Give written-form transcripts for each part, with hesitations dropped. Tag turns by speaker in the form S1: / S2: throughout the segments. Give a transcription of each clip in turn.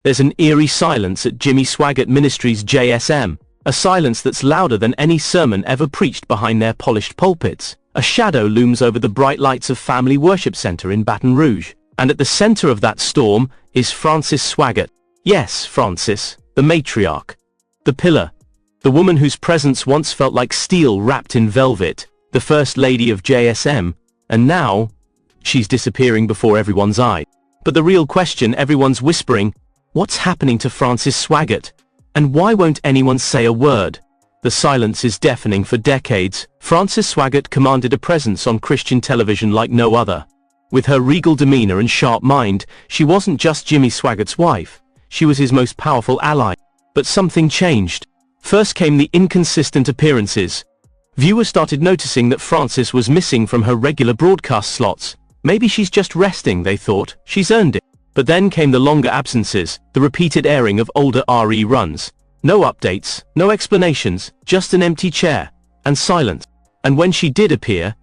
S1: There's an eerie silence at Jimmy Swaggart Ministries JSM, a silence that's louder than any sermon ever preached behind their polished pulpits. A shadow looms over the bright lights of Family Worship Center in Baton Rouge, and at the center of that storm is Frances Swaggart. Yes, Frances, the matriarch, the pillar, the woman whose presence once felt like steel wrapped in velvet, the first lady of JSM, and now, she's disappearing before everyone's eyes. But the real question everyone's whispering, what's happening to Frances Swaggart? And why won't anyone say a word? The silence is deafening. For decades, Frances Swaggart commanded a presence on Christian television like no other. With her regal demeanor and sharp mind, she wasn't just Jimmy Swaggart's wife, she was his most powerful ally. But something changed. First came the inconsistent appearances. Viewers started noticing that Frances was missing from her regular broadcast slots. Maybe she's just resting, they thought, she's earned it. But then came the longer absences, the repeated airing of older RE runs. No updates, no explanations, just an empty chair, and silence. And when she did appear,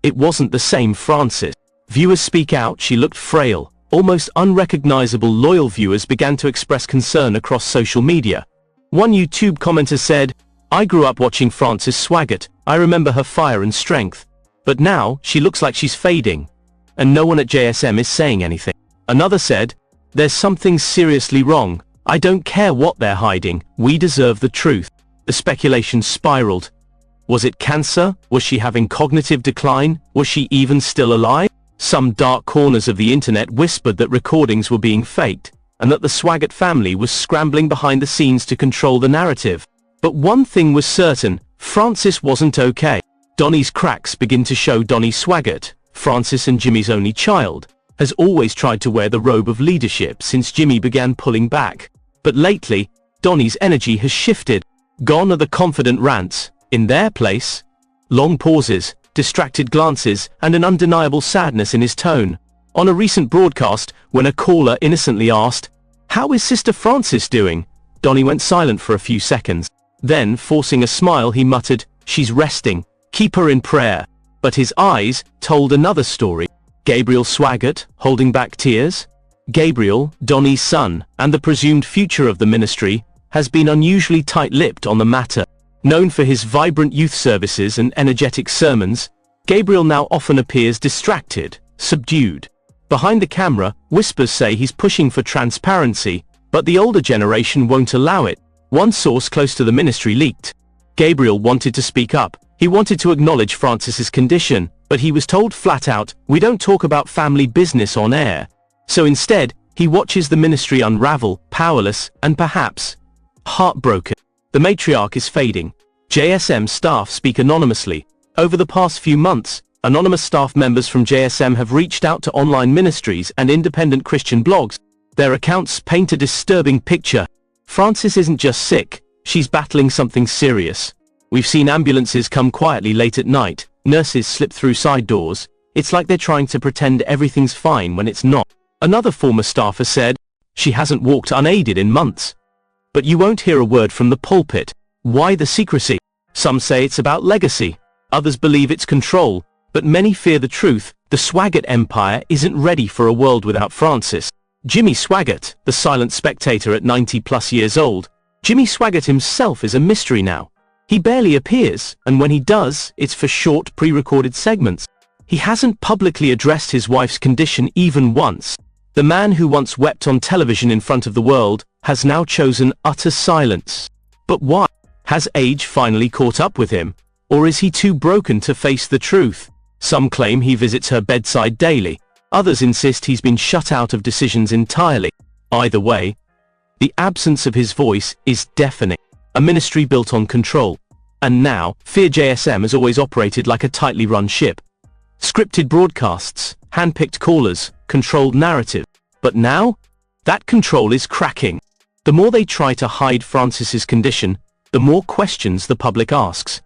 S1: it wasn't the same Frances. Viewers speak out, she looked frail, almost unrecognizable. Loyal viewers began to express concern across social media. One YouTube commenter said, "I grew up watching Frances Swaggart, I remember her fire and strength. But now, she looks like she's fading. And no one at JSM is saying anything." Another said, "There's something seriously wrong. I don't care what they're hiding, we deserve the truth." The speculation spiraled. Was it cancer? Was she having cognitive decline? Was she even still alive? Some dark corners of the internet whispered that recordings were being faked, and that the Swaggart family was scrambling behind the scenes to control the narrative. But one thing was certain, Frances wasn't okay. Donnie's cracks begin to show. Donnie Swaggart, Frances and Jimmy's only child, has always tried to wear the robe of leadership since Jimmy began pulling back. But lately, Donnie's energy has shifted. Gone are the confident rants. In their place, long pauses, distracted glances, and an undeniable sadness in his tone. On a recent broadcast, when a caller innocently asked, "How is Sister Frances doing?" Donnie went silent for a few seconds. Then, forcing a smile, he muttered, "She's resting. Keep her in prayer." But his eyes told another story. Gabriel Swaggart, holding back tears? Gabriel, Donnie's son, and the presumed future of the ministry, has been unusually tight-lipped on the matter. Known for his vibrant youth services and energetic sermons, Gabriel now often appears distracted, subdued. Behind the camera, whispers say he's pushing for transparency, but the older generation won't allow it. One source close to the ministry leaked. Gabriel wanted to speak up. He wanted to acknowledge Frances's condition, but he was told flat out, "We don't talk about family business on air." So instead, he watches the ministry unravel, powerless, and perhaps heartbroken. The matriarch is fading. JSM staff speak anonymously. Over the past few months, anonymous staff members from JSM have reached out to online ministries and independent Christian blogs. Their accounts paint a disturbing picture. Frances isn't just sick, she's battling something serious. We've seen ambulances come quietly late at night, nurses slip through side doors. It's like they're trying to pretend everything's fine when it's not. Another former staffer said, "She hasn't walked unaided in months." But you won't hear a word from the pulpit. Why the secrecy? Some say it's about legacy. Others believe it's control. But many fear the truth. The Swaggart empire isn't ready for a world without Frances. Jimmy Swaggart, the silent spectator at 90+ years old. Jimmy Swaggart himself is a mystery now. He barely appears, and when he does, it's for short, pre-recorded segments. He hasn't publicly addressed his wife's condition even once. The man who once wept on television in front of the world has now chosen utter silence. But why? Has age finally caught up with him? Or is he too broken to face the truth? Some claim he visits her bedside daily. Others insist he's been shut out of decisions entirely. Either way, the absence of his voice is deafening. A ministry built on control. And now, Fear JSM has always operated like a tightly run ship. Scripted broadcasts, hand-picked callers, controlled narrative. But now, that control is cracking. The more they try to hide Frances's condition, the more questions the public asks.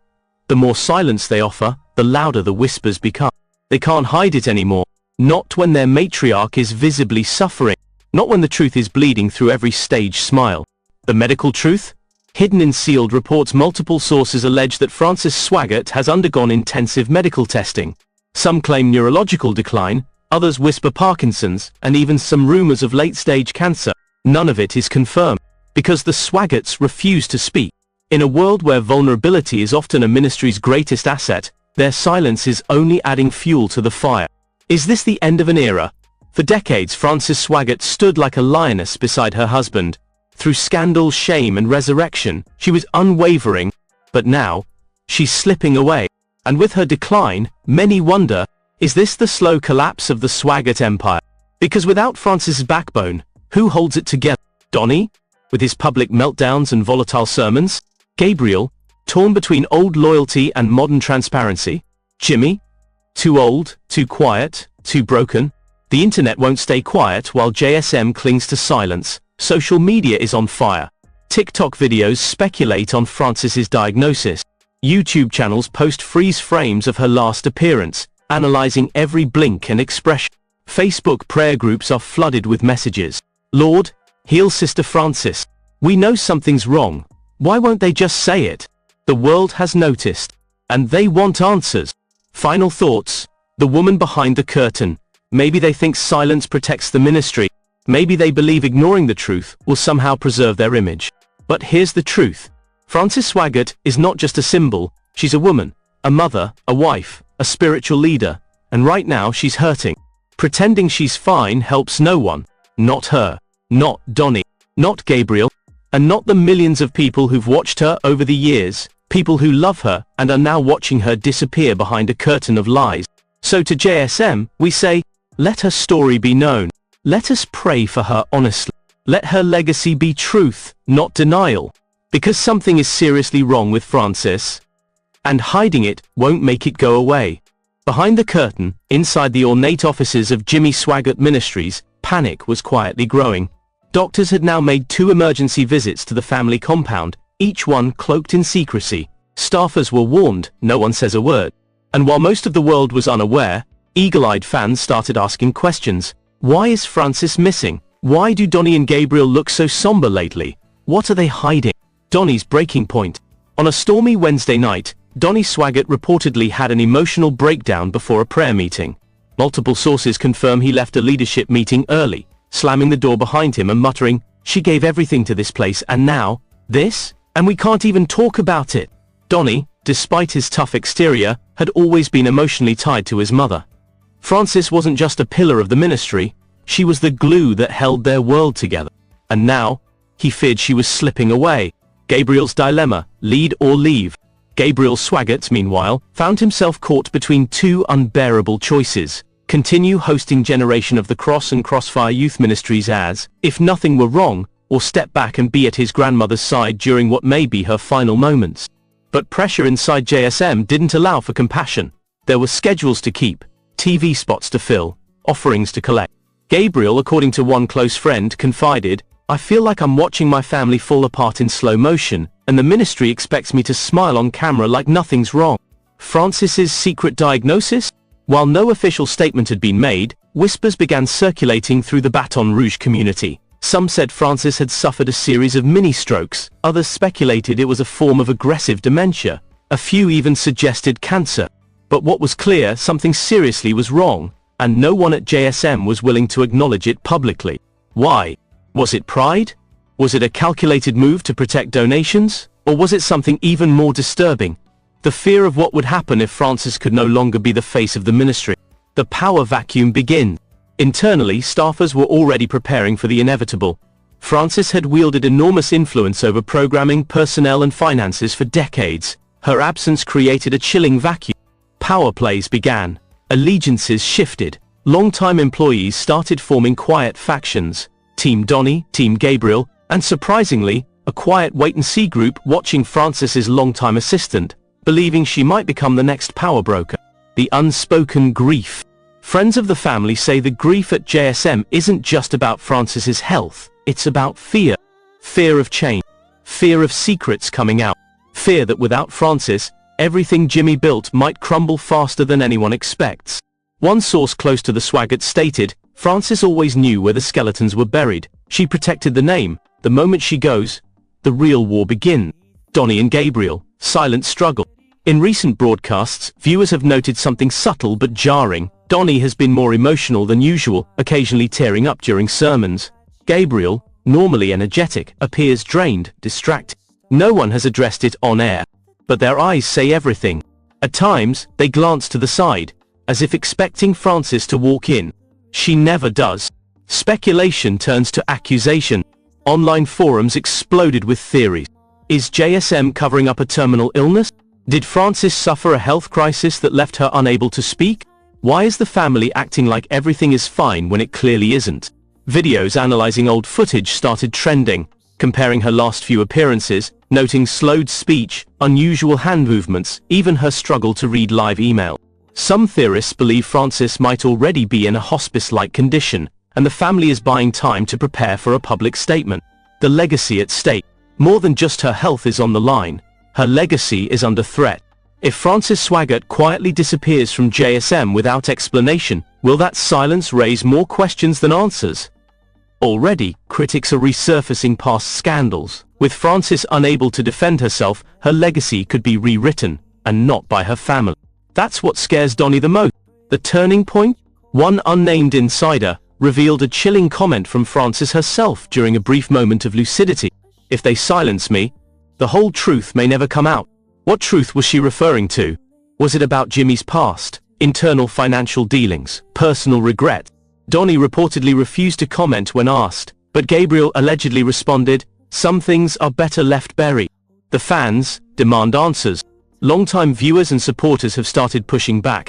S1: The more silence they offer, the louder the whispers become. They can't hide it anymore. Not when their matriarch is visibly suffering. Not when the truth is bleeding through every stage smile. The medical truth? Hidden in sealed reports. Multiple sources allege that Frances Swaggart has undergone intensive medical testing. Some claim neurological decline, others whisper Parkinson's, and even some rumors of late-stage cancer. None of it is confirmed, because the Swaggarts refuse to speak. In a world where vulnerability is often a ministry's greatest asset, their silence is only adding fuel to the fire. Is this the end of an era? For decades, Frances Swaggart stood like a lioness beside her husband. Through scandal, shame, and resurrection, she was unwavering, but now, she's slipping away. And with her decline, many wonder, is this the slow collapse of the Swaggart empire? Because without Frances's backbone, who holds it together? Donnie, with his public meltdowns and volatile sermons? Gabriel, torn between old loyalty and modern transparency? Jimmy, too old, too quiet, too broken? The internet won't stay quiet while JSM clings to silence. Social media is on fire. TikTok videos speculate on Frances's diagnosis. YouTube channels post freeze frames of her last appearance, analyzing every blink and expression. Facebook prayer groups are flooded with messages. Lord, heal Sister Frances. We know something's wrong. Why won't they just say it? The world has noticed, and they want answers. Final thoughts. The woman behind the curtain. Maybe they think silence protects the ministry. Maybe they believe ignoring the truth will somehow preserve their image. But here's the truth. Frances Swaggart is not just a symbol. She's a woman, a mother, a wife, a spiritual leader. And right now she's hurting. Pretending she's fine helps no one. Not her. Not Donnie. Not Gabriel. And not the millions of people who've watched her over the years. People who love her and are now watching her disappear behind a curtain of lies. So to JSM, we say, let her story be known. Let us pray for her honestly. Let her legacy be truth, not denial. Because something is seriously wrong with Frances. And hiding it won't make it go away. Behind the curtain, inside the ornate offices of Jimmy Swaggart Ministries, panic was quietly growing. Doctors had now made 2 emergency visits to the family compound, each one cloaked in secrecy. Staffers were warned, no one says a word. And while most of the world was unaware, eagle-eyed fans started asking questions. Why is Frances missing? Why do Donnie and Gabriel look so somber lately? What are they hiding? Donnie's breaking point. On a stormy Wednesday night, Donnie Swaggart reportedly had an emotional breakdown before a prayer meeting. Multiple sources confirm he left a leadership meeting early, slamming the door behind him and muttering, "She gave everything to this place and now, this? And we can't even talk about it." Donnie, despite his tough exterior, had always been emotionally tied to his mother. Frances wasn't just a pillar of the ministry, she was the glue that held their world together. And now, he feared she was slipping away. Gabriel's dilemma, lead or leave. Gabriel Swaggart, meanwhile, found himself caught between 2 unbearable choices. Continue hosting Generation of the Cross and Crossfire Youth Ministries as, if nothing were wrong, or step back and be at his grandmother's side during what may be her final moments. But pressure inside JSM didn't allow for compassion. There were schedules to keep, TV spots to fill, offerings to collect. Gabriel, according to one close friend, confided, "I feel like I'm watching my family fall apart in slow motion, and the ministry expects me to smile on camera like nothing's wrong." Frances's secret diagnosis? While no official statement had been made, whispers began circulating through the Baton Rouge community. Some said Frances had suffered a series of mini-strokes, others speculated it was a form of aggressive dementia. A few even suggested cancer. But what was clear, something seriously was wrong, and no one at JSM was willing to acknowledge it publicly. Why? Was it pride? Was it a calculated move to protect donations? Or was it something even more disturbing? The fear of what would happen if Frances could no longer be the face of the ministry. The power vacuum begins. Internally, staffers were already preparing for the inevitable. Frances had wielded enormous influence over programming, personnel and finances for decades. Her absence created a chilling vacuum. Power plays began. Allegiances shifted. Longtime employees started forming quiet factions. Team Donnie, Team Gabriel, and surprisingly, a quiet wait-and-see group watching Frances's longtime assistant, believing she might become the next power broker. The unspoken grief. Friends of the family say the grief at JSM isn't just about Frances's health, it's about fear. Fear of change. Fear of secrets coming out. Fear that without Frances, everything Jimmy built might crumble faster than anyone expects. One source close to the Swaggarts stated, "Frances always knew where the skeletons were buried. She protected the name. The moment she goes, the real war begins." Donnie and Gabriel, silent struggle. In recent broadcasts, viewers have noted something subtle but jarring. Donnie has been more emotional than usual, occasionally tearing up during sermons. Gabriel, normally energetic, appears drained, distracted. No one has addressed it on air, but their eyes say everything. At times, they glance to the side, as if expecting Frances to walk in. She never does. Speculation turns to accusation. Online forums exploded with theories. Is JSM covering up a terminal illness? Did Frances suffer a health crisis that left her unable to speak? Why is the family acting like everything is fine when it clearly isn't? Videos analyzing old footage started trending, comparing her last few appearances, noting slowed speech, unusual hand movements, even her struggle to read live email. Some theorists believe Frances might already be in a hospice-like condition, and the family is buying time to prepare for a public statement. The legacy at stake. More than just her health is on the line, her legacy is under threat. If Frances Swaggart quietly disappears from JSM without explanation, will that silence raise more questions than answers? Already, critics are resurfacing past scandals. With Frances unable to defend herself, her legacy could be rewritten, and not by her family. That's what scares Donnie the most. The turning point? One unnamed insider revealed a chilling comment from Frances herself during a brief moment of lucidity. If they silence me, the whole truth may never come out. What truth was she referring to? Was it about Jimmy's past, internal financial dealings, personal regret? Donnie reportedly refused to comment when asked, but Gabriel allegedly responded, "Some things are better left buried." The fans demand answers. Longtime viewers and supporters have started pushing back,